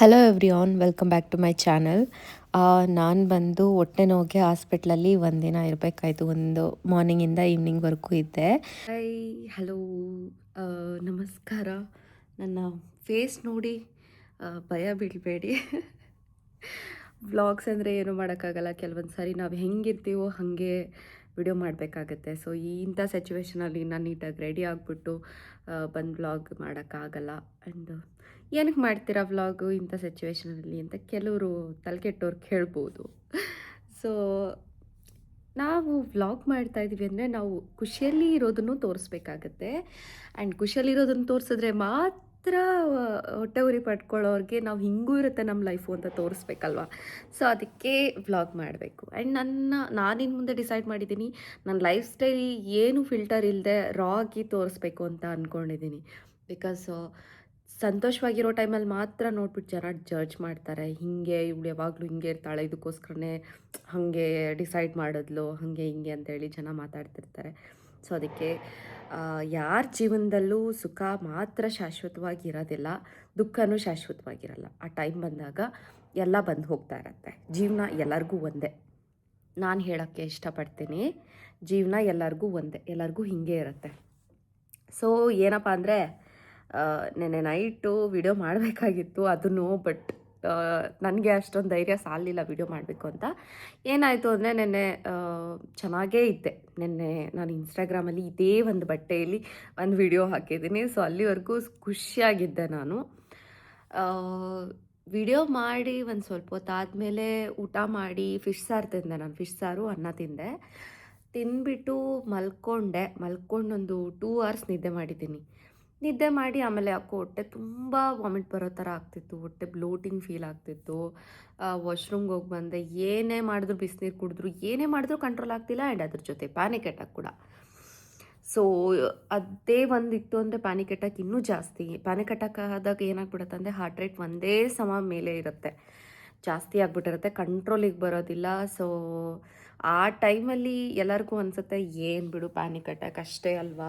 Hello everyone, welcome back to my channel. ನಾನು ಬಂದು ಹೊಟ್ಟೆ ನೋವಿಗೆ ಹಾಸ್ಪಿಟ್ಲಲ್ಲಿ ಒಂದಿನ ಇರಬೇಕಾಯ್ತು. ಒಂದು ಮಾರ್ನಿಂಗಿಂದ ಈವ್ನಿಂಗ್ವರೆಗೂ ಇದ್ದೆ. ಹೈ, ಹಲೋ, ನಮಸ್ಕಾರ. ನನ್ನ ಫೇಸ್ ನೋಡಿ ಭಯ ಬೀಳಬೇಡಿ. ವ್ಲಾಗ್ಸ್ ಅಂದರೆ ಏನೂ ಮಾಡೋಕ್ಕಾಗಲ್ಲ. ಕೆಲವೊಂದು ಸಾರಿ ನಾವು ಹೆಂಗಿರ್ತೀವೋ ಹಾಗೆ ವಿಡಿಯೋ ಮಾಡಬೇಕಾಗತ್ತೆ. ಸೊ ಇಂಥ ಸಿಚುವೇಷನಲ್ಲಿ ನಾನು ನೀಟಾಗಿ ರೆಡಿ ಆಗಿಬಿಟ್ಟು ಬಂದು ವ್ಲಾಗ್ ಮಾಡೋಕ್ಕಾಗಲ್ಲ. ಆ್ಯಂಡ್ ಏನಕ್ಕೆ ಮಾಡ್ತೀರಾ ವ್ಲಾಗು ಇಂಥ ಸಿಚುವೇಷನಲ್ಲಿ ಅಂತ ಕೆಲವರು ತಲೆಕೆಟ್ಟವ್ರು ಕೇಳ್ಬೋದು. ಸೊ ನಾವು ವ್ಲಾಗ್ ಮಾಡ್ತಾಯಿದ್ದೀವಿ ಅಂದರೆ ನಾವು ಖುಷಿಯಲ್ಲಿ ಇರೋದನ್ನು ತೋರಿಸ್ಬೇಕಾಗತ್ತೆ. ಆ್ಯಂಡ್ ಖುಷಿಯಲ್ಲಿರೋದನ್ನು ತೋರಿಸಿದ್ರೆ ಮಾತ್ರ ಹೊಟ್ಟೆ ಉರಿ ಪಡ್ಕೊಳ್ಳೋರಿಗೆ ನಾವು ಹಿಂಗೂ ಇರುತ್ತೆ ನಮ್ಮ ಲೈಫು ಅಂತ ತೋರಿಸ್ಬೇಕಲ್ವ. ಸೊ ಅದಕ್ಕೆ ವ್ಲಾಗ್ ಮಾಡಬೇಕು. ಆ್ಯಂಡ್ ನಾನಿನ್ನು ಮುಂದೆ ಡಿಸೈಡ್ ಮಾಡಿದ್ದೀನಿ, ನನ್ನ ಲೈಫ್ ಸ್ಟೈಲ್ ಏನು ಫಿಲ್ಟರ್ ಇಲ್ಲದೆ ರಾ ಆಗಿ ತೋರಿಸ್ಬೇಕು ಅಂತ ಅಂದ್ಕೊಂಡಿದ್ದೀನಿ. ಬಿಕಾಸ್ ಸಂತೋಷವಾಗಿರೋ ಟೈಮಲ್ಲಿ ಮಾತ್ರ ನೋಡ್ಬಿಟ್ಟು ಜನ ಜಡ್ಜ್ ಮಾಡ್ತಾರೆ. ಹೀಗೆ ಇವಳು ಯಾವಾಗಲೂ ಹಿಂಗೆ ಇರ್ತಾಳೆ, ಇದಕ್ಕೋಸ್ಕರನೇ ಹಾಗೆ ಡಿಸೈಡ್ ಮಾಡಿದ್ಲು, ಹಾಗೆ ಹಿಂಗೆ ಅಂತೇಳಿ ಜನ ಮಾತಾಡ್ತಿರ್ತಾರೆ. ಸೊ ಅದಕ್ಕೆ ಯಾರ ಜೀವನದಲ್ಲೂ ಸುಖ ಮಾತ್ರ ಶಾಶ್ವತವಾಗಿರೋದಿಲ್ಲ, ದುಃಖನೂ ಶಾಶ್ವತವಾಗಿರಲ್ಲ. ಆ ಟೈಮ್ ಬಂದಾಗ ಎಲ್ಲ ಬಂದು ಹೋಗ್ತಾ ಇರತ್ತೆ. ಜೀವನ ಎಲ್ಲರಿಗೂ ಒಂದೇ. ನಾನು ಹೇಳೋಕ್ಕೆ ಇಷ್ಟಪಡ್ತೀನಿ, ಜೀವನ ಎಲ್ಲರಿಗೂ ಒಂದೇ, ಎಲ್ಲರಿಗೂ ಹೀಗೆ ಇರುತ್ತೆ. ಸೊ ಏನಪ್ಪ ಅಂದರೆ, ನೆನ್ನೆ ನೈಟು ವಿಡಿಯೋ ಮಾಡಬೇಕಾಗಿತ್ತು ಅದನ್ನು, ಬಟ್ ನನಗೆ ಅಷ್ಟೊಂದು ಧೈರ್ಯ ಸಾಲಿಲ್ಲ ವಿಡಿಯೋ ಮಾಡಬೇಕು ಅಂತ. ಏನಾಯಿತು ಅಂದರೆ, ನೆನ್ನೆ ಚೆನ್ನಾಗೇ ಇದ್ದೆ. ನೆನ್ನೆ ನಾನು ಇನ್ಸ್ಟಾಗ್ರಾಮಲ್ಲಿ ಇದೇ ಒಂದು ಬಟ್ಟೆಯಲ್ಲಿ ಒಂದು ವಿಡಿಯೋ ಹಾಕಿದ್ದೀನಿ. ಸೊ ಅಲ್ಲಿವರೆಗೂ ಖುಷಿಯಾಗಿದ್ದೆ ನಾನು. ವಿಡಿಯೋ ಮಾಡಿ ಒಂದು ಸ್ವಲ್ಪ ಹೊತ್ತಾದಮೇಲೆ ಊಟ ಮಾಡಿ ಫಿಶ್ ಸಾರು ತಿಂದೆ. ನಾನು ಫಿಶ್ ಸಾರು ಅನ್ನ ತಿಂದೆ. ತಿಂದ್ಬಿಟ್ಟು ಮಲ್ಕೊಂಡೊಂದು 2 ಅವರ್ಸ್ ನಿದ್ದೆ ಮಾಡಿದ್ದೀನಿ. ನಿದ್ದೆ ಮಾಡಿ ಆಮೇಲೆ ಯಾಕೋ ಹೊಟ್ಟೆ ತುಂಬ ವಾಮಿಟ್ ಬರೋ ಥರ ಆಗ್ತಿತ್ತು, ಹೊಟ್ಟೆ ಬ್ಲೋಟಿಂಗ್ ಫೀಲ್ ಆಗ್ತಿತ್ತು. ವಾಶ್ರೂಮ್ಗೆ ಹೋಗಿ ಬಂದೆ. ಏನೇ ಮಾಡಿದ್ರು, ಬಿಸಿನೀರು ಕುಡಿದ್ರು, ಏನೇ ಮಾಡಿದ್ರು ಕಂಟ್ರೋಲ್ ಆಗ್ತಿಲ್ಲ. ಆ್ಯಂಡ್ ಅದ್ರ ಜೊತೆ ಪ್ಯಾನಿಕ್ ಅಟ್ಯಾಕ್ ಕೂಡ. ಸೊ ಅದೇ ಒಂದಿತ್ತು ಅಂದರೆ ಪ್ಯಾನಿಕ್ ಅಟ್ಯಾಕ್ ಇನ್ನೂ ಜಾಸ್ತಿ. ಪ್ಯಾನಿಕ್ ಅಟ್ಯಾಕ್ ಆದಾಗ ಏನಾಗ್ಬಿಡುತ್ತೆ ಅಂದರೆ, ಹಾರ್ಟ್ ರೇಟ್ ಒಂದೇ ಸಮ ಮೇಲೆ ಇರುತ್ತೆ, ಜಾಸ್ತಿ ಆಗಿಬಿಟ್ಟಿರುತ್ತೆ, ಕಂಟ್ರೋಲಿಗೆ ಬರೋದಿಲ್ಲ. ಸೊ ಆ ಟೈಮಲ್ಲಿ ಎಲ್ಲರಿಗೂ ಅನಿಸುತ್ತೆ, ಏನು ಬಿಡು ಪ್ಯಾನಿಕ್ ಅಟ್ಯಾಕ್ ಅಷ್ಟೇ ಅಲ್ವಾ,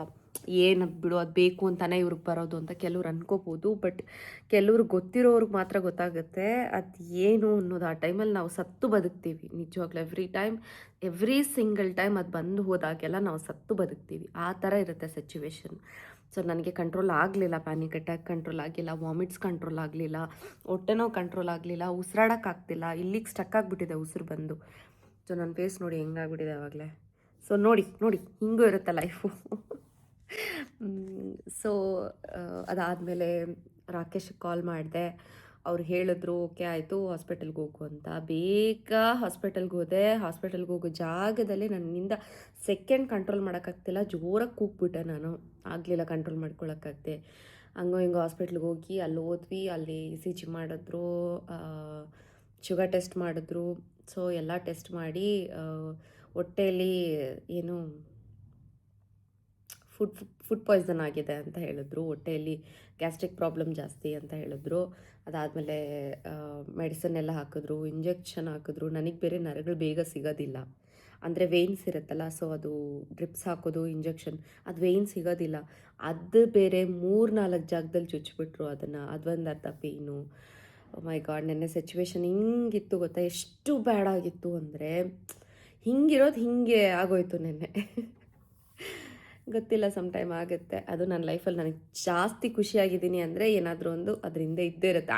ಏನು ಬಿಡು ಅದು ಬೇಕು ಅಂತಲೇ ಇವ್ರಿಗೆ ಬರೋದು ಅಂತ ಕೆಲವ್ರು ಅನ್ಕೋಬೋದು. ಬಟ್ ಕೆಲವ್ರಿಗೆ ಗೊತ್ತಿರೋರ್ಗೆ ಮಾತ್ರ ಗೊತ್ತಾಗುತ್ತೆ ಅದು ಏನು ಅನ್ನೋದು. ಆ ಟೈಮಲ್ಲಿ ನಾವು ಸತ್ತು ಬದುಕ್ತೀವಿ ನಿಜವಾಗ್ಲೂ. ಎವ್ರಿ ಸಿಂಗಲ್ ಟೈಮ್ ಅದು ಬಂದು ಹೋದಾಗೆಲ್ಲ ನಾವು ಸತ್ತು ಬದುಕ್ತೀವಿ. ಆ ಥರ ಇರುತ್ತೆ ಸಿಚುವೇಶನ್. ಸೊ ನನಗೆ ಕಂಟ್ರೋಲ್ ಆಗಲಿಲ್ಲ, ಪ್ಯಾನಿಕ್ ಅಟ್ಯಾಕ್ ಕಂಟ್ರೋಲ್ ಆಗಿಲ್ಲ, ವಾಮಿಟ್ಸ್ ಕಂಟ್ರೋಲ್ ಆಗಲಿಲ್ಲ, ಹೊಟ್ಟೆ ನೋವು ಕಂಟ್ರೋಲ್ ಆಗಲಿಲ್ಲ, ಉಸಿರಾಡೋಕ್ಕಾಗ್ತಿಲ್ಲ, ಇಲ್ಲಿಗೆ ಸ್ಟಕ್ ಆಗಿಬಿಟ್ಟಿದೆ ಉಸಿರು ಬಂದು. ಸೊ ನನ್ನ ಫೇಸ್ ನೋಡಿ ಹೆಂಗಾಗ್ಬಿಟ್ಟಿದೆ ಆವಾಗಲೇ. ಸೊ ನೋಡಿ ಹಿಂಗೂ ಇರುತ್ತೆ ಲೈಫು. ಸೊ ಅದಾದಮೇಲೆ ರಾಕೇಶಿಗೆ ಕಾಲ್ ಮಾಡಿದೆ. ಅವ್ರು ಹೇಳಿದ್ರು ಓಕೆ ಆಯಿತು ಹಾಸ್ಪಿಟಲ್ಗೆ ಹೋಗು ಅಂತ. ಬೇಗ ಹಾಸ್ಪಿಟಲ್ಗೆ ಹೋದೆ. ಹಾಸ್ಪಿಟಲ್ಗೆ ಹೋಗೋ ಜಾಗದಲ್ಲಿ ನನ್ನಿಂದ ಸೆಕೆಂಡ್ ಕಂಟ್ರೋಲ್ ಮಾಡೋಕ್ಕಾಗ್ತಿಲ್ಲ, ಜೋರಾಗಿ ಕೂಗ್ಬಿಟ್ಟೆ ನಾನು. ಆಗಲಿಲ್ಲ ಕಂಟ್ರೋಲ್ ಮಾಡ್ಕೊಳಕ್ಕಾಗ್ದೆ. ಹಂಗೋ ಹಿಂಗೋ ಹಾಸ್ಪಿಟ್ಲಿಗೆ ಹೋಗಿ ಅಲ್ಲಿ ಹೋದ್ವಿ. ಅಲ್ಲಿ ECG ಮಾಡಿದ್ರು, ಶುಗರ್ ಟೆಸ್ಟ್ ಮಾಡಿದ್ರು. ಸೊ ಎಲ್ಲ ಟೆಸ್ಟ್ ಮಾಡಿ ಹೊಟ್ಟೆಯಲ್ಲಿ ಏನು ಫುಡ್ ಪಾಯ್ಸನ್ ಆಗಿದೆ ಅಂತ ಹೇಳಿದ್ರು. ಹೊಟ್ಟೆಯಲ್ಲಿ ಗ್ಯಾಸ್ಟ್ರಿಕ್ ಪ್ರಾಬ್ಲಮ್ ಜಾಸ್ತಿ ಅಂತ ಹೇಳಿದ್ರು. ಅದಾದಮೇಲೆ ಮೆಡಿಸನ್ ಎಲ್ಲ ಹಾಕಿದ್ರು, ಇಂಜೆಕ್ಷನ್ ಹಾಕಿದ್ರು. ನನಗೆ ಬೇರೆ ನರಗಳು ಬೇಗ ಸಿಗೋದಿಲ್ಲ, ಅಂದರೆ ವೇಯ್ನ್ಸ್ ಇರುತ್ತಲ್ಲ, ಸೊ ಅದು ಡ್ರಿಪ್ಸ್ ಹಾಕೋದು, ಇಂಜೆಕ್ಷನ್, ಅದು ವೇಯ್ನ್ ಸಿಗೋದಿಲ್ಲ. ಅದು ಬೇರೆ 3-4 ಜಾಗದಲ್ಲಿ ಚುಚ್ಚಿಬಿಟ್ರು ಅದನ್ನು. ಅದೊಂದು ಅರ್ಧ ಪೇಯ್ನು. ಮೈ ಗಾಡ್, ನೆನ್ನೆ ಸಿಚುವೇಶನ್ ಹಿಂಗಿತ್ತು ಗೊತ್ತಾ, ಎಷ್ಟು ಬ್ಯಾಡ್ ಆಗಿತ್ತು ಅಂದರೆ, ಹಿಂಗಿರೋದು ಹಿಂಗೆ ಆಗೋಯ್ತು ನೆನ್ನೆ. ಗೊತ್ತಿಲ್ಲ, ಸಮ್ ಟೈಮ್ ಆಗುತ್ತೆ. ಅದು ನನ್ನ ಲೈಫಲ್ಲಿ ನನಗೆ ಜಾಸ್ತಿ ಖುಷಿಯಾಗಿದ್ದೀನಿ ಅಂದರೆ ಏನಾದರೂ ಒಂದು ಅದರಿಂದ ಇದ್ದೇ ಇರುತ್ತೆ.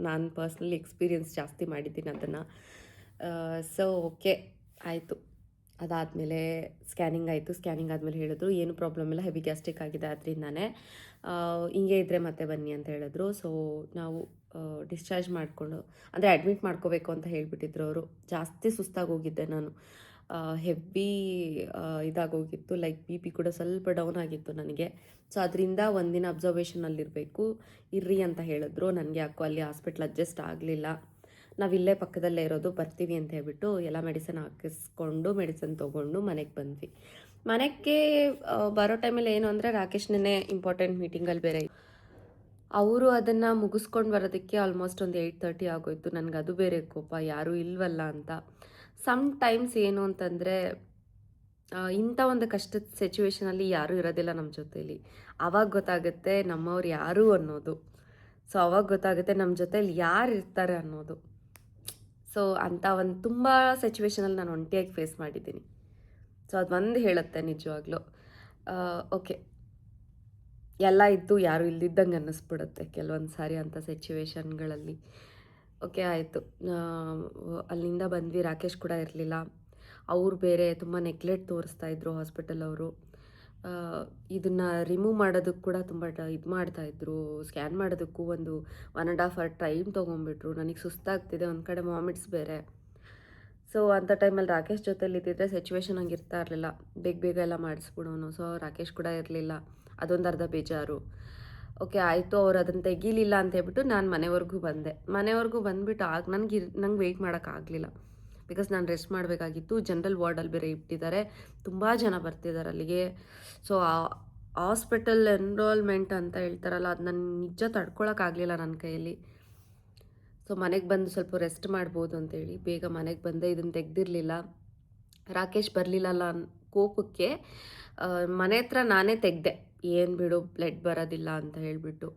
ನಾನು ಪರ್ಸ್ನಲಿ ಎಕ್ಸ್ಪೀರಿಯನ್ಸ್ ಜಾಸ್ತಿ ಮಾಡಿದ್ದೀನಿ ಅದನ್ನು. ಸೊ ಓಕೆ ಆಯಿತು. ಅದಾದಮೇಲೆ ಸ್ಕ್ಯಾನಿಂಗ್ ಆಯಿತು. ಸ್ಕ್ಯಾನಿಂಗ್ ಆದಮೇಲೆ ಹೇಳಿದ್ರು ಏನು ಪ್ರಾಬ್ಲಮ್ ಇಲ್ಲ, ಹೆವಿ ಗ್ಯಾಸ್ಟ್ರಿಕ್ ಆಗಿದೆ, ಅದರಿಂದಾನೇ ಹಿಂಗೆ ಇದ್ದರೆ ಮತ್ತೆ ಬನ್ನಿ ಅಂತ ಹೇಳಿದ್ರು. ಸೊ ನಾವು ಡಿಸ್ಚಾರ್ಜ್ ಮಾಡಿಕೊಂಡು, ಅಂದರೆ ಅಡ್ಮಿಟ್ ಮಾಡ್ಕೋಬೇಕು ಅಂತ ಹೇಳಿಬಿಟ್ಟಿದ್ರು ಅವರು. ಜಾಸ್ತಿ ಸುಸ್ತಾಗಿ ಹೋಗಿದ್ದೆ ನಾನು, ಹೆವಿ ಇದಾಗೋಗಿತ್ತು, ಲೈಕ್ BP ಕೂಡ ಸ್ವಲ್ಪ ಡೌನ್ ಆಗಿತ್ತು ನನಗೆ. ಸೊ ಅದರಿಂದ ಒಂದಿನ ಅಬ್ಸರ್ವೇಷನಲ್ಲಿರಬೇಕು ಇರ್ರಿ ಅಂತ ಹೇಳಿದ್ರು. ನನಗೆ ಯಾಕೋ ಅಲ್ಲಿ ಹಾಸ್ಪಿಟ್ಲ್ ಅಡ್ಜಸ್ಟ್ ಆಗಲಿಲ್ಲ. ನಾವಿಲ್ಲೇ ಪಕ್ಕದಲ್ಲೇ ಇರೋದು, ಬರ್ತೀವಿ ಅಂತ ಹೇಳ್ಬಿಟ್ಟು ಎಲ್ಲ ಮೆಡಿಸನ್ ಹಾಕಿಸ್ಕೊಂಡು ಮೆಡಿಸನ್ ತೊಗೊಂಡು ಮನೆಗೆ ಬಂದ್ವಿ. ಮನೆಗೆ ಬರೋ ಟೈಮಲ್ಲಿ ಏನು ಅಂದರೆ, ರಾಕೇಶ್ನೇ ಇಂಪಾರ್ಟೆಂಟ್ ಮೀಟಿಂಗಲ್ಲಿ ಬೇರೆ ಅವರು ಅದನ್ನು ಮುಗಿಸ್ಕೊಂಡು ಬರೋದಕ್ಕೆ ಆಲ್ಮೋಸ್ಟ್ ಒಂದು 8:30 ಆಗೋಯ್ತು. ನನಗೆ ಅದು ಬೇರೆ ಕೋಪ, ಯಾರೂ ಇಲ್ವಲ್ಲ ಅಂತ. ಸಮ್ ಟೈಮ್ಸ್ ಏನು ಅಂತಂದರೆ, ಇಂಥ ಒಂದು ಕಷ್ಟದ ಸಿಚುವೇಷನಲ್ಲಿ ಯಾರೂ ಇರೋದಿಲ್ಲ ನಮ್ಮ ಜೊತೇಲಿ. ಆವಾಗ ಗೊತ್ತಾಗುತ್ತೆ ನಮ್ಮವ್ರು ಯಾರು ಅನ್ನೋದು. ಸೊ ಅವಾಗ ಗೊತ್ತಾಗುತ್ತೆ ನಮ್ಮ ಜೊತೇಲಿ ಯಾರು ಇರ್ತಾರೆ ಅನ್ನೋದು. ಸೊ ಅಂಥ ಒಂದು ತುಂಬ ಸಿಚುವೇಷನಲ್ಲಿ ನಾನು ಒಂಟಿಯಾಗಿ ಫೇಸ್ ಮಾಡಿದ್ದೀನಿ. ಸೊ ಅದು ಒಂದು ಹೇಳುತ್ತೆ ನಿಜವಾಗ್ಲೂ. ಓಕೆ, ಎಲ್ಲ ಇದ್ದು ಯಾರು ಇಲ್ದಿದ್ದಂಗೆ ಅನ್ನಿಸ್ಬಿಡುತ್ತೆ ಕೆಲವೊಂದು ಸಾರಿ ಅಂಥ ಸಿಚುವೇಶನ್ಗಳಲ್ಲಿ. ಓಕೆ, ಆಯಿತು. ಅಲ್ಲಿಂದ ಬಂದ್ವಿ. ರಾಕೇಶ್ ಕೂಡ ಇರಲಿಲ್ಲ. ಅವ್ರು ಬೇರೆ ತುಂಬ ನೆಗ್ಲೆಕ್ಟ್ ತೋರಿಸ್ತಾಯಿದ್ರು ಹಾಸ್ಪಿಟಲ್ ಅವರು. ಇದನ್ನು ರಿಮೂವ್ ಮಾಡೋದಕ್ಕೆ ಕೂಡ ತುಂಬ ಇದು ಮಾಡ್ತಾಯಿದ್ರು. ಸ್ಕ್ಯಾನ್ ಮಾಡೋದಕ್ಕೂ 1.5 ಅವರ್ ಟೈಮ್ ತೊಗೊಂಡ್ಬಿಟ್ರು. ನನಗೆ ಸುಸ್ತಾಗ್ತಿದೆ, ಒಂದು ಕಡೆ ವಾಮಿಟ್ಸ್ ಬೇರೆ. ಸೊ ಅಂಥ ಟೈಮಲ್ಲಿ ರಾಕೇಶ್ ಜೊತೆಲಿ ಇದ್ದಿದ್ರೆ ಸಿಚುವೇಶನ್ ಹಂಗೆ ಇರ್ತಾ ಇರಲಿಲ್ಲ. ಬೇಗ ಎಲ್ಲ ಮಾಡಿಸ್ಬಿಡೋನು. ಸೊ ರಾಕೇಶ್ ಕೂಡ ಇರಲಿಲ್ಲ. ಅದೊಂದು ಅರ್ಧ ಬೇಜಾರು. ಓಕೆ, ಆಯಿತು. ಅವ್ರು ಅದನ್ನು ತೆಗೀಲಿಲ್ಲ ಅಂತ ಹೇಳ್ಬಿಟ್ಟು ನಾನು ಮನೆವರೆಗೂ ಬಂದೆ. ಮನೆವರೆಗೂ ಬಂದುಬಿಟ್ಟು ನಂಗೆ ವೆಯ್ಟ್ ಮಾಡೋಕ್ಕಾಗಲಿಲ್ಲ. ಬಿಕಾಸ್ ನಾನು ರೆಸ್ಟ್ ಮಾಡಬೇಕಾಗಿತ್ತು. ಜನರಲ್ ವಾರ್ಡಲ್ಲಿ ಬೇರೆ ಇಟ್ಟಿದ್ದಾರೆ, ತುಂಬ ಜನ ಬರ್ತಿದ್ದಾರೆ ಅಲ್ಲಿಗೆ. ಸೊ ಹಾಸ್ಪಿಟಲ್ ಎನ್ರೋಲ್ಮೆಂಟ್ ಅಂತ ಹೇಳ್ತಾರಲ್ಲ, ಅದು ನಾನು ನಿಜ ತಡ್ಕೊಳಕ್ಕಾಗಲಿಲ್ಲ ನನ್ನ ಕೈಯಲ್ಲಿ. ಸೊ ಮನೆಗೆ ಬಂದು ಸ್ವಲ್ಪ ರೆಸ್ಟ್ ಮಾಡ್ಬೋದು ಅಂತೇಳಿ ಬೇಗ ಮನೆಗೆ ಬಂದೆ. ಇದನ್ನು ತೆಗ್ದಿರಲಿಲ್ಲ. ರಾಕೇಶ್ ಬರಲಿಲ್ಲಲ್ಲ ಕೋಪಕ್ಕೆ ಮನೆ ಹತ್ರ ನಾನೇ ತೆಗೆದೆ. ಏನು ಬಿಡು, ಬ್ಲಡ್ ಬರೋದಿಲ್ಲ ಅಂತ ಹೇಳಿಬಿಟ್ಟು.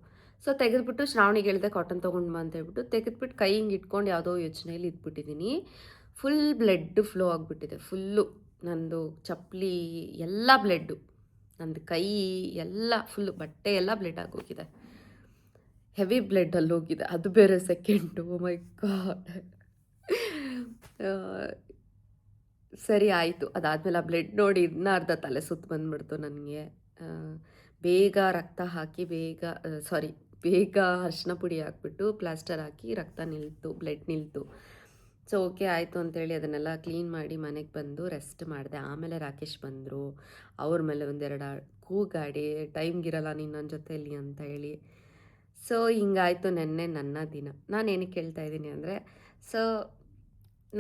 ಸೊ ತೆಗೆದ್ಬಿಟ್ಟು ಶ್ರಾವಣಿಗೆ ಹೇಳಿದೆ ಕಾಟನ್ ತೊಗೊಂಡು ಬಾ ಅಂತ ಹೇಳ್ಬಿಟ್ಟು ತೆಗೆದ್ಬಿಟ್ಟು ಕೈ ಹಿಂಗೆ ಇಟ್ಕೊಂಡು ಯಾವುದೋ ಯೋಚನೆಯಲ್ಲಿ ಇದ್ಬಿಟ್ಟಿದ್ದೀನಿ. ಫುಲ್ ಬ್ಲಡ್ ಫ್ಲೋ ಆಗಿಬಿಟ್ಟಿದೆ. ಫುಲ್ಲು ನಂದು ಚಪ್ಪಲಿ ಎಲ್ಲ ಬ್ಲಡ್ಡು, ನಂದು ಕೈ ಎಲ್ಲ ಫುಲ್ಲು, ಬಟ್ಟೆ ಎಲ್ಲ ಬ್ಲಡ್ ಆಗೋಗಿದೆ. ಹೆವಿ ಬ್ಲಡ್ ಅಲ್ಲಿ ಹೋಗಿದೆ, ಅದು ಬೇರೆ ಸೆಕೆಂಡು. ಮೈ ಗಾಡ್. ಸರಿ ಆಯಿತು. ಅದಾದಮೇಲೆ ಆ ಬ್ಲಡ್ ನೋಡಿ ಇನ್ನೂ ಅರ್ಧ ತಲೆ ಸುತ್ತು ಬಂದುಬಿಡ್ತು ನನಗೆ. ಬೇಗ ರಕ್ತ ಹಾಕಿ ಬೇಗ ಅರಿಶಿನ ಪುಡಿ ಹಾಕ್ಬಿಟ್ಟು ಪ್ಲಾಸ್ಟರ್ ಹಾಕಿ ರಕ್ತ ನಿಲ್ತು, ಬ್ಲಡ್ ನಿಲ್ತು. ಸೊ ಓಕೆ ಆಯಿತು ಅಂತೇಳಿ ಅದನ್ನೆಲ್ಲ ಕ್ಲೀನ್ ಮಾಡಿ ಮನೆಗೆ ಬಂದು ರೆಸ್ಟ್ ಮಾಡಿದೆ. ಆಮೇಲೆ ರಾಕೇಶ್ ಬಂದರು. ಅವ್ರ ಮೇಲೆ ಒಂದೆರಡು ಕೂಗಾಡಿ ಟೈಮ್ಗಿರಲ್ಲ ನೀನು ನನ್ನ ಜೊತೆಯಲ್ಲಿ ಅಂತ ಹೇಳಿ. ಸೊ ಹಿಂಗಾಯಿತು ನೆನ್ನೆ ನನ್ನ ದಿನ. ನಾನು ಏನಕ್ಕೆ ಹೇಳ್ತಾ ಇದ್ದೀನಿ ಅಂದರೆ, ಸೊ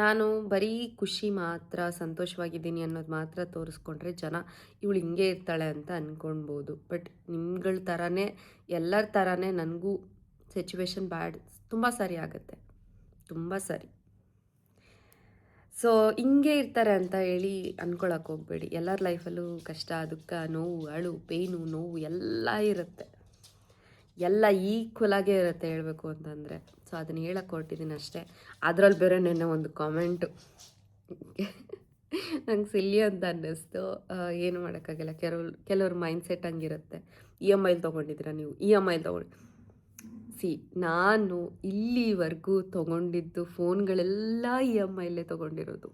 ನಾನು ಬರೀ ಖುಷಿ ಮಾತ್ರ, ಸಂತೋಷವಾಗಿದ್ದೀನಿ ಅನ್ನೋದು ಮಾತ್ರ ತೋರಿಸ್ಕೊಂಡ್ರೆ ಜನ ಇವಳು ಹಿಂಗೆ ಇರ್ತಾಳೆ ಅಂತ ಅಂದ್ಕೊಳ್ಬೋದು. ಬಟ್ ನಿಮ್ಗಳ ಥರನೇ, ಎಲ್ಲರ ಥರನೇ ನನಗೂ ಸಿಚುವೇಶನ್ ತುಂಬ ಸಾರಿ ಆಗುತ್ತೆ, ತುಂಬ ಸಾರಿ. ಸೊ ಹಿಂಗೆ ಇರ್ತಾರೆ ಅಂತ ಹೇಳಿ ಅಂದ್ಕೊಳಕ್ಕೆ ಹೋಗಬೇಡಿ. ಎಲ್ಲರ ಲೈಫಲ್ಲೂ ಕಷ್ಟ, ದುಃಖ, ನೋವು, ಅಳು, ಪೇಯ್ನು, ನೋವು ಎಲ್ಲ ಇರುತ್ತೆ. ಎಲ್ಲ ಈಕ್ವಲಾಗೇ ಇರುತ್ತೆ ಹೇಳಬೇಕು ಅಂತಂದರೆ. ಸೊ ಅದನ್ನು ಹೇಳಕ್ಕೆ ಹೊರಟಿದ್ದೀನಿ ಅಷ್ಟೇ. ಅದರಲ್ಲಿ ಬೇರೆ ನೆನ್ನೆ ಒಂದು ಕಾಮೆಂಟು ನಂಗೆ ಸಿಲ್ಲಿ ಅಂತ ಅನ್ನಿಸ್ತು. ಏನು ಮಾಡೋಕ್ಕಾಗಲ್ಲ, ಕೆಲವ್ರ ಮೈಂಡ್ಸೆಟ್ ಹಂಗಿರುತ್ತೆ. EMI ತೊಗೊಂಡಿದ್ದೀರಾ ನೀವು, EMI ತೊಗೊಂಡು ನಾನು ಇಲ್ಲಿವರೆಗೂ ತೊಗೊಂಡಿದ್ದು ಫೋನ್ಗಳೆಲ್ಲ EMIಲೇ ತೊಗೊಂಡಿರೋದು.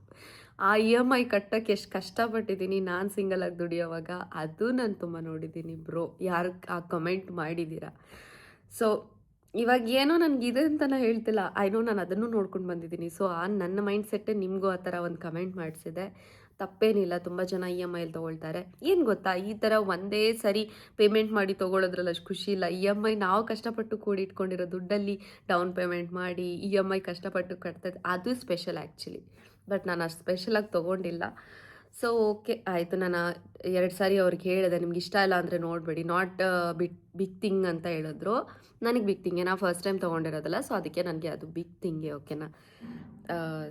ಆ EMI ಕಟ್ಟೋಕ್ಕೆ ಎಷ್ಟು ಕಷ್ಟಪಟ್ಟಿದ್ದೀನಿ ನಾನು ಸಿಂಗಲಾಗಿ ದುಡಿಯೋವಾಗ, ಅದು ನಾನು ತುಂಬ ನೋಡಿದ್ದೀನಿ ಬ್ರೋ. ಯಾರು ಆ ಕಮೆಂಟ್ ಮಾಡಿದ್ದೀರಾ. ಸೊ ಇವಾಗ ಏನೋ ನನಗಿದೆ ಅಂತ ನಾನು ಹೇಳ್ತಿಲ್ಲ, ನಾನು ಅದನ್ನು ನೋಡ್ಕೊಂಡು ಬಂದಿದ್ದೀನಿ. ಸೊ ನನ್ನ ಮೈಂಡ್ ಸೆಟ್ಟೇ ನಿಮಗೂ ಆ ಥರ ಒಂದು ಕಮೆಂಟ್ ಮಾಡಿಸಿದೆ. ತಪ್ಪೇನಿಲ್ಲ, ತುಂಬ ಜನ EMIಲಿ ತೊಗೊಳ್ತಾರೆ. ಏನು ಗೊತ್ತಾ, ಈ ಥರ ಒಂದೇ ಸರಿ ಪೇಮೆಂಟ್ ಮಾಡಿ ತೊಗೊಳೋದ್ರಲ್ಲಿ ಅಷ್ಟು ಖುಷಿ ಇಲ್ಲ. EMI ನಾವು ಕಷ್ಟಪಟ್ಟು ಕೂಡಿಟ್ಕೊಂಡಿರೋ ದುಡ್ಡಲ್ಲಿ ಡೌನ್ ಪೇಮೆಂಟ್ ಮಾಡಿ EMI ಕಷ್ಟಪಟ್ಟು ಕಟ್ತದೆ, ಅದು ಸ್ಪೆಷಲ್ ಆ್ಯಕ್ಚುಲಿ. ಬಟ್ ನಾನು ಅಷ್ಟು ಸ್ಪೆಷಲಾಗಿ ತೊಗೊಂಡಿಲ್ಲ. ಸೊ ಓಕೆ ಆಯಿತು. ನಾನು 2 ಸಾರಿ ಅವ್ರಿಗೆ ಹೇಳಿದೆ, ನಿಮ್ಗೆ ಇಷ್ಟ ಇಲ್ಲ ಅಂದರೆ ನೋಡಬೇಡಿ, ನಾಟ್ ಬಿಗ್ ಥಿಂಗ್ ಅಂತ ಹೇಳಿದ್ರು. ನನಗೆ ಬಿಗ್ ಥಿಂಗೆ, ನಾನು ಫಸ್ಟ್ ಟೈಮ್ ತೊಗೊಂಡಿರೋದಲ್ಲ. ಸೊ ಅದಕ್ಕೆ ನನಗೆ ಅದು ಬಿಗ್ ಥಿಂಗೆ, ಓಕೆನಾ.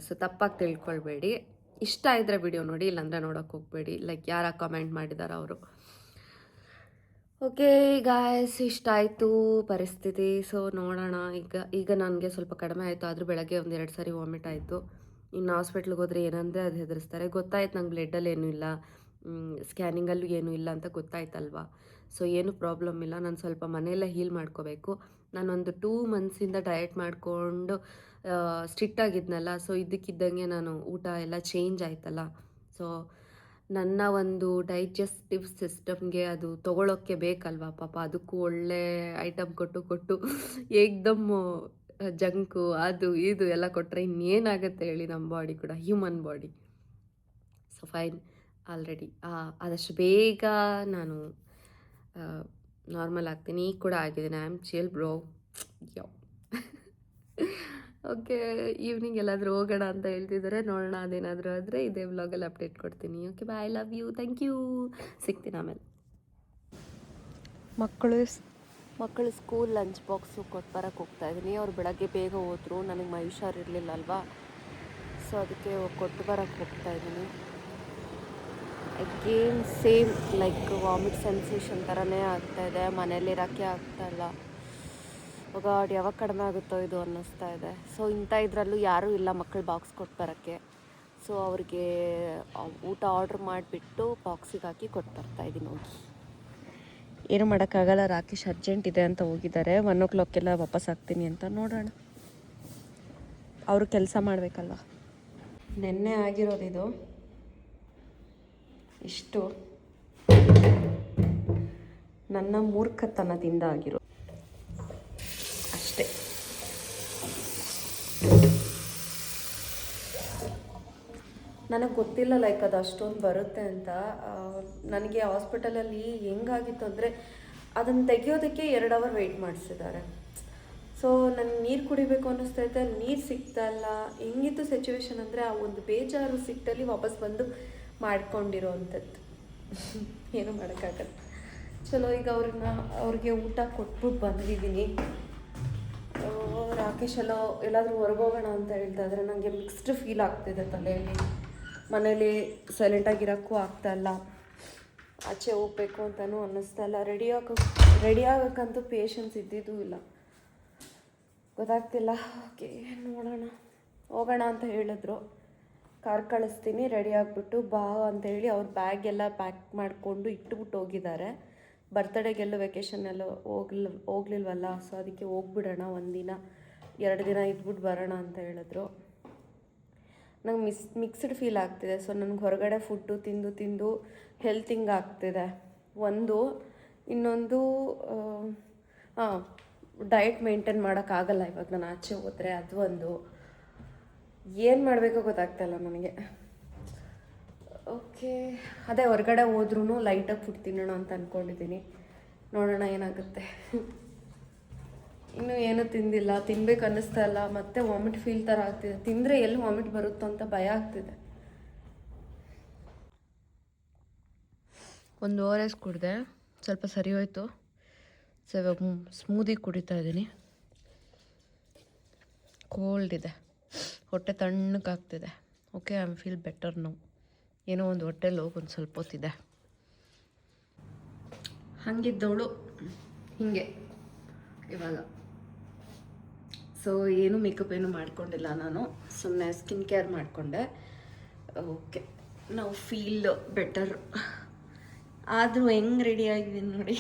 ಸೊ ತಪ್ಪಾಗಿ ತಿಳ್ಕೊಳ್ಬೇಡಿ. ಇಷ್ಟ ಇದ್ದರೆ ವಿಡಿಯೋ ನೋಡಿ, ಇಲ್ಲಾಂದರೆ ನೋಡೋಕ್ಕೆ ಹೋಗಬೇಡಿ. ಲೈಕ್ ಯಾರು ಕಮೆಂಟ್ ಮಾಡಿದಾರೋ ಅವರು. ಓಕೆ ಗಾಯ್ಸ್, ಇಷ್ಟ ಆಯಿತು ಪರಿಸ್ಥಿತಿ. ಸೊ ನೋಡೋಣ. ಈಗ ನನಗೆ ಸ್ವಲ್ಪ ಕಡಿಮೆ ಆಯಿತು, ಆದರೂ ಬೆಳಗ್ಗೆ 1-2 ಸಾರಿ ವಾಮಿಟ್ ಆಯಿತು. ಇನ್ನು ಹಾಸ್ಪಿಟ್ಲಿಗೆ ಹೋದರೆ ಏನಂದರೆ ಅದು ಹೆದರಿಸ್ತಾರೆ. ಗೊತ್ತಾಯ್ತು ನಂಗೆ ಬ್ಲಡ್ಡಲ್ಲಿ ಏನೂ ಇಲ್ಲ, ಸ್ಕ್ಯಾನಿಂಗಲ್ಲೂ ಏನೂ ಇಲ್ಲ ಅಂತ ಗೊತ್ತಾಯ್ತಲ್ವಾ. ಸೊ ಏನು ಪ್ರಾಬ್ಲಮ್ ಇಲ್ಲ. ನಾನು ಸ್ವಲ್ಪ ಮನೆಯಲ್ಲೇ ಹೀಲ್ ಮಾಡ್ಕೋಬೇಕು. ನಾನೊಂದು 2 ಮಂತ್ಸಿಂದ ಡಯಟ್ ಮಾಡಿಕೊಂಡು ಸ್ಟ್ರಿಕ್ಟಾಗಿದ್ನಲ್ಲ. ಸೊ ಇದ್ದಕ್ಕಿದ್ದಂಗೆ ನಾನು ಊಟ ಎಲ್ಲ ಚೇಂಜ್ ಆಯ್ತಲ್ಲ. ಸೊ ನನ್ನ ಒಂದು ಡೈಜೆಸ್ಟಿವ್ ಸಿಸ್ಟಮ್ಗೆ ಅದು ತೊಗೊಳೋಕ್ಕೆ ಬೇಕಲ್ವಾ ಪಾಪ. ಅದಕ್ಕೂ ಒಳ್ಳೆ ಐಟಮ್ ಕೊಟ್ಟು ಏಕ್ದಮ್ ಜಂಕು ಅದು ಇದು ಎಲ್ಲ ಕೊಟ್ಟರೆ ಇನ್ನೇನಾಗುತ್ತೆ ಹೇಳಿ, ನಮ್ಮ ಬಾಡಿ ಕೂಡ human body. So fine, already ಆದಷ್ಟು ಬೇಗ ನಾನು ನಾರ್ಮಲ್ ಆಗ್ತೀನಿ. ಈಗ ಕೂಡ ಆಗಿದ್ದೀನಿ. I am chill bro. Okay, evening ಎಲ್ಲಾದರೂ ಹೋಗೋಣ ಅಂತ ಹೇಳ್ತಿದ್ದಾರೆ. ನೋಡೋಣ, ಅದೇನಾದರೂ ಆದರೆ ಇದೇ ವ್ಲಾಗಲ್ಲಿ ಅಪ್ಡೇಟ್ ಕೊಡ್ತೀನಿ. Okay bye, love you, thank you. ಸಿಗ್ತೀನಿ ಆಮೇಲೆ. ಮಕ್ಕಳು ಸ್ಕೂಲ್ ಲಂಚ್ ಬಾಕ್ಸು ಕೊಟ್ಟು ಬರೋಕ್ಕೆ ಹೋಗ್ತಾಯಿದ್ದೀನಿ. ಅವ್ರು ಬೆಳಗ್ಗೆ ಬೇಗ ಹೋದರು, ನನಗೆ ಮೈ ಹುಷಾರಿರಲಿಲ್ಲ ಅಲ್ವಾ. ಸೊ ಅದಕ್ಕೆ ಕೊಟ್ಟು ಬರೋಕ್ಕೆ ಹೋಗ್ತಾಯಿದ್ದೀನಿ. Again same like vomit sensation ಥರನೇ ಆಗ್ತಾಯಿದೆ. ಮನೇಲಿರೋಕ್ಕೆ ಆಗ್ತಾಯಿಲ್ಲ. ಗಾಡ್ ಯಾವಾಗ ಕಡಿಮೆ ಆಗುತ್ತೋ ಇದು ಅನ್ನಿಸ್ತಾ ಇದೆ. ಸೊ ಇಂಥ ಇದರಲ್ಲೂ ಯಾರೂ ಇಲ್ಲ ಮಕ್ಕಳು ಬಾಕ್ಸ್ ಕೊಟ್ಟು ಬರೋಕ್ಕೆ. ಸೊ ಅವ್ರಿಗೆ ಊಟ ಆರ್ಡ್ರ್ ಮಾಡಿಬಿಟ್ಟು ಬಾಕ್ಸಿಗೆ ಹಾಕಿ ಕೊಟ್ಟು ಬರ್ತಾಯಿದ್ದೀನಿ ಹೋಗಿ. ಏನು ಮಾಡೋಕ್ಕಾಗಲ್ಲ, ರಾಕೇಶ್ ಅರ್ಜೆಂಟ್ ಇದೆ ಅಂತ ಹೋಗಿದ್ದಾರೆ. 1 o'clockಗೆಲ್ಲ ವಾಪಸ್ ಆಗ್ತೀನಿ ಅಂತ. ನೋಡೋಣ, ಅವರು ಕೆಲಸ ಮಾಡಬೇಕಲ್ವ. ನೆನ್ನೆ ಆಗಿರೋದಿದು ಇಷ್ಟು ನನ್ನ ಮೂರ್ಖತನದಿಂದ ಆಗಿರೋ ಅಷ್ಟೇ. ನನಗೆ ಗೊತ್ತಿಲ್ಲ ಲೈಕ್ ಅದು ಅಷ್ಟೊಂದು ಬರುತ್ತೆ ಅಂತ. ನನಗೆ ಹಾಸ್ಪಿಟಲಲ್ಲಿ ಹೆಂಗಾಗಿತ್ತು ಅಂದರೆ ಅದನ್ನು ತೆಗಿಯೋದಕ್ಕೆ 2 hour ವೆಯ್ಟ್ ಮಾಡಿಸಿದ್ದಾರೆ. ಸೊ ನನಗೆ ನೀರು ಕುಡಿಬೇಕು ಅನ್ನಿಸ್ತೈತೆ, ಅಲ್ಲಿ ನೀರು ಸಿಗ್ತಾ ಇಲ್ಲ. ಹೆಂಗಿತ್ತು ಸಿಚುವೇಶನ್ ಅಂದರೆ ಆ ಒಂದು ಬೇಜಾರು ಸಿಟ್ಟಲ್ಲಿ ವಾಪಸ್ ಬಂದು ಮಾಡ್ಕೊಂಡಿರೋ ಅಂಥದ್ದು. ಏನು ಮಾಡೋಕ್ಕಾಗಲ್ಲ. ಚಲೋ, ಈಗ ಅವ್ರಿಗೆ ಊಟ ಕೊಟ್ಬಿಟ್ಟು ಬಂದಿದ್ದೀನಿ. ರಾಕೇಶ್ ಎಲ್ಲಾದರೂ ಹೊರಗೋಗೋಣ ಅಂತ ಹೇಳ್ತಾ ಇದ್ರೆ ನನಗೆ ಮಿಕ್ಸ್ಡ್ ಫೀಲ್ ಆಗ್ತಿದೆ ತಲೆಯಲ್ಲಿ. ಮನೇಲಿ ಸೈಲೆಂಟಾಗಿರೋಕ್ಕೂ ಆಗ್ತಾಯಿಲ್ಲ, ಆಚೆ ಹೋಗ್ಬೇಕು ಅಂತಲೂ ಅನ್ನಿಸ್ತಾ ಇಲ್ಲ. ರೆಡಿ ಆಗೋಕ್ಕಂತೂ ಪೇಷನ್ಸ್ ಇದ್ದಿದ್ದೂ ಇಲ್ಲ. ಗೊತ್ತಾಗ್ತಿಲ್ಲ. ಓಕೆ, ನೋಡೋಣ. ಹೋಗೋಣ ಅಂತ ಹೇಳಿದ್ರು. ಕಾರ್ ಕಳಿಸ್ತೀನಿ, ರೆಡಿ ಆಗಿಬಿಟ್ಟು ಬಾ ಅಂತೇಳಿ ಅವ್ರ ಬ್ಯಾಗ್ ಎಲ್ಲ ಪ್ಯಾಕ್ ಮಾಡಿಕೊಂಡು ಇಟ್ಬಿಟ್ಟು ಹೋಗಿದ್ದಾರೆ. ಬರ್ತಡೇಗೆಲ್ಲೂ ವೆಕೇಷನ್ನೆಲ್ಲೂ ಹೋಗ್ಲಿಲ್ವಲ್ಲ, ಸೊ ಅದಕ್ಕೆ ಹೋಗ್ಬಿಡೋಣ, 1 ದಿನ 2 ದಿನ ಇದ್ಬಿಟ್ಟು ಬರೋಣ ಅಂತ ಹೇಳಿದ್ರು. ನಂಗೆ ಮಿಕ್ಸ್ಡ್ ಫೀಲ್ ಆಗ್ತಿದೆ. ಸೊ ನನಗೆ ಹೊರಗಡೆ ಫುಡ್ಡು ತಿಂದು ಹೆಲ್ತಿಂಗ್ ಆಗ್ತಿದೆ ಒಂದು. ಇನ್ನೊಂದು ಡಯಟ್ ಮೇಂಟೈನ್ ಮಾಡೋಕ್ಕಾಗಲ್ಲ ಇವಾಗ ನಾನು ಆಚೆ ಹೋದರೆ, ಅದು ಒಂದು. ಏನು ಮಾಡಬೇಕೋ ಗೊತ್ತಾಗ್ತಾಯಿಲ್ಲ ನನಗೆ. ಓಕೆ, ಅದೇ ಹೊರಗಡೆ ಹೋದ್ರೂ ಲೈಟಾಗಿ ಫುಡ್ ತಿನ್ನೋಣ ಅಂತ ಅಂದ್ಕೊಂಡಿದ್ದೀನಿ. ನೋಡೋಣ ಏನಾಗುತ್ತೆ. ಇನ್ನೂ ಏನೂ ತಿಂದಿಲ್ಲ, ತಿನ್ಬೇಕು ಅನ್ನಿಸ್ತಾ ಇಲ್ಲ. ಮತ್ತೆ ವಾಮಿಟ್ ಫೀಲ್ ಥರ ಆಗ್ತಿದೆ. ತಿಂದರೆ ಎಲ್ಲಿ ವಾಮಿಟ್ ಬರುತ್ತೋ ಅಂತ ಭಯ ಆಗ್ತಿದೆ. ಒಂದು ORS ಕುಡಿದೆ, ಸ್ವಲ್ಪ ಸರಿ ಹೋಯ್ತು. ಸೊ ಇವಾಗ ಸ್ಮೂದಿ ಕುಡಿತಾ ಇದ್ದೀನಿ. ಕೋಲ್ಡ್ ಇದೆ, ಹೊಟ್ಟೆ ತಣ್ಣಗಾಗ್ತಿದೆ. Okay, I am feel better now. ಏನೋ ಒಂದು ಹೊಟ್ಟೆಲಿ ಹೋಗಿ ಒಂದು ಸ್ವಲ್ಪ ಹೊತ್ತಿದೆ. ಹಾಗಿದ್ದವಳು ಹೀಗೆ ಇವಾಗ. ಸೊ ಏನು ಮೇಕಪ್ ಏನು ಮಾಡ್ಕೊಂಡಿಲ್ಲ ನಾನು, ಸುಮ್ಮನೆ ಸ್ಕಿನ್ ಕೇರ್ ಮಾಡಿಕೊಂಡೆ. ಓಕೆ, ನಾವು ಫೀಲ್ ಬೆಟರ್. ಆದರೂ ಹೆಂಗೆ ರೆಡಿ ಆಗಿದ್ದೀನಿ ನೋಡಿ.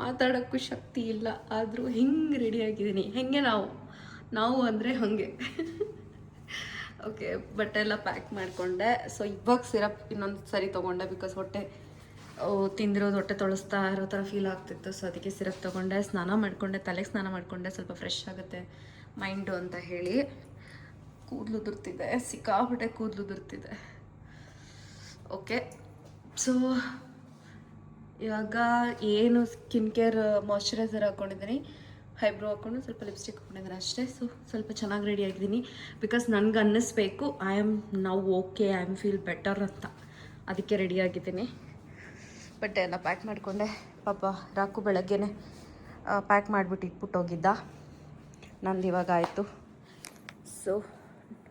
ಮಾತಾಡೋಕ್ಕೂ ಶಕ್ತಿ ಇಲ್ಲ, ಆದರೂ ಹೆಂಗೆ ರೆಡಿ ಆಗಿದ್ದೀನಿ. ಹೆಂಗೆ ನಾವು ಅಂದರೆ ಹಾಗೆ. ಓಕೆ, ಬಟ್ಟೆ ಎಲ್ಲ ಪ್ಯಾಕ್ ಮಾಡಿಕೊಂಡೆ. ಸೊ ಇವಾಗ ಸಿರಪ್ ಇನ್ನೊಂದು ಸರಿ ತೊಗೊಂಡೆ, ಬಿಕಾಸ್ ಹೊಟ್ಟೆ ತಿಂದಿರೋದು ಹೊಟ್ಟೆ ತೊಳಸ್ತಾ ಇರೋ ಥರ ಫೀಲ್ ಆಗ್ತಿತ್ತು. ಸೊ ಅದಕ್ಕೆ ಸಿರಪ್ ತೊಗೊಂಡೆ, ಸ್ನಾನ ಮಾಡಿಕೊಂಡೆ, ತಲೆಗೆ ಸ್ನಾನ ಮಾಡಿಕೊಂಡೆ, ಸ್ವಲ್ಪ ಫ್ರೆಶ್ ಆಗುತ್ತೆ ಮೈಂಡು ಅಂತ ಹೇಳಿ. ಕೂದಲು ಉದುರ್ತಿದೆ, ಸಿಕ್ಕಾಪಟ್ಟೆ ಕೂದಲು ಉದುರ್ತಿದೆ. ಓಕೆ, ಸೊ ಇವಾಗ ಏನು ಸ್ಕಿನ್ ಕೇರ್ ಮಾಯ್ಶ್ಚರೈಸರ್ ಹಾಕ್ಕೊಂಡಿದ್ದೀನಿ, ಐಬ್ರೋ ಹಾಕ್ಕೊಂಡು ಸ್ವಲ್ಪ ಲಿಪ್ಸ್ಟಿಕ್ ಹಾಕ್ಕೊಂಡಿದ್ದೀನಿ ಅಷ್ಟೇ. ಸೊ ಸ್ವಲ್ಪ ಚೆನ್ನಾಗಿ ರೆಡಿ ಆಗಿದ್ದೀನಿ, ಬಿಕಾಸ್ ನನಗೆ ಅನ್ನಿಸ್ಬೇಕು I am now okay, I am feel better ಅಂತ. ಅದಕ್ಕೆ ರೆಡಿ ಆಗಿದ್ದೀನಿ. ಬಟ್ಟೆ ಎಲ್ಲ ಪ್ಯಾಕ್ ಮಾಡಿಕೊಂಡೆ. ಪಾಪ ರಾಕು ಬೆಳಗ್ಗೆನೆ ಪ್ಯಾಕ್ ಮಾಡಿಬಿಟ್ಟು ಇಟ್ಬಿಟ್ಟು ಹೋಗಿದ್ದ. ನಂದು ಇವಾಗ ಆಯಿತು. ಸೊ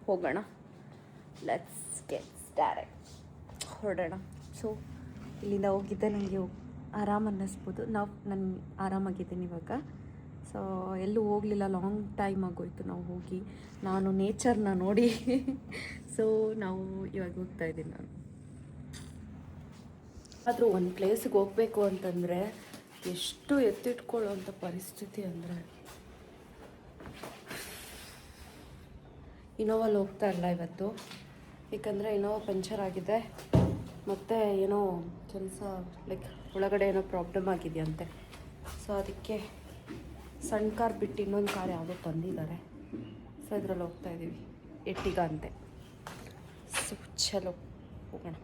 ಹೋಗೋಣ, ಲೆಟ್ಸ್ ಗೆಟ್ ಸ್ಟಾರ್ಟೆಡ್. ಹೊರಡೋಣ. ಸೊ ಇಲ್ಲಿಂದ ಹೋಗಿದ್ದೆ, ನನಗೆ ಆರಾಮ ಅನ್ನಿಸ್ಬೋದು. ನಾನು ಆರಾಮಾಗಿದ್ದೀನಿ ಇವಾಗ. ಸೊ ಎಲ್ಲೂ ಹೋಗಲಿಲ್ಲ, ಲಾಂಗ್ ಟೈಮ್ ಆಗೋಯ್ತು ನಾವು ಹೋಗಿ. ನಾನು ನೇಚರ್ನ ನೋಡಿ. ಸೊ ನಾವು ಇವಾಗ ಹೋಗ್ತಾಯಿದ್ದೀನಿ. ನಾನು ಆದರೂ ಒಂದು ಪ್ಲೇಸಿಗೆ ಹೋಗಬೇಕು ಅಂತಂದರೆ ಎಷ್ಟು ಎತ್ತಿಟ್ಕೊಳ್ಳೋವಂಥ ಪರಿಸ್ಥಿತಿ ಅಂದರೆ, ಇನೋವಲ್ಲಿ ಹೋಗ್ತಾ ಇಲ್ಲ ಇವತ್ತು. ಏಕೆಂದರೆ ಇನೋವಾ ಪಂಚರ್ ಆಗಿದೆ, ಮತ್ತು ಏನೋ ಕೆಲಸ ಲೈಕ್ ಒಳಗಡೆ ಏನೋ ಪ್ರಾಬ್ಲಮ್ ಆಗಿದೆಯಂತೆ. ಸೊ ಅದಕ್ಕೆ ಸಣ್ಣ ಕಾರ್ ಬಿಟ್ಟು ಇನ್ನೊಂದು ಕಾರ್ ಯಾವುದೋ ತಂದಿದ್ದಾರೆ. ಸೊ ಇದರಲ್ಲಿ ಹೋಗ್ತಾಯಿದ್ದೀವಿ, ಎಟ್ಟಿಗ ಅಂತೆ. ಸೊ ಚಲೋ ಹೋಗೋಣ.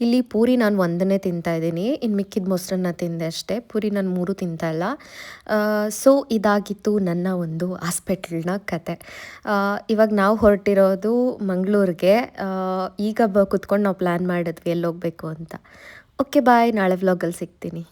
ಇಲ್ಲಿ ಪೂರಿ ನಾನು ಒಂದನ್ನೇ ತಿಂತಾಯಿದ್ದೀನಿ, ಇನ್ನು ಮಿಕ್ಕಿದ ಮೊಸರನ್ನ ತಿಂದೆ ಅಷ್ಟೇ. ಪೂರಿ ನಾನು 3 ತಿಂತಾಯಿಲ್ಲ. ಸೊ ಇದಾಗಿತ್ತು ನನ್ನ ಒಂದು ಹಾಸ್ಪಿಟಲ್ನ ಕತೆ. ಇವಾಗ ನಾವು ಹೊರಟಿರೋದು ಮಂಗಳೂರಿಗೆ. ಈಗ ಕುತ್ಕೊಂಡು ನಾವು ಪ್ಲ್ಯಾನ್ ಮಾಡಿದ್ವಿ ಎಲ್ಲಿ ಹೋಗಬೇಕು ಅಂತ. ಓಕೆ ಬಾಯ್, ನಾಳೆ ವ್ಲಾಗಲ್ಲಿ ಸಿಗ್ತೀನಿ.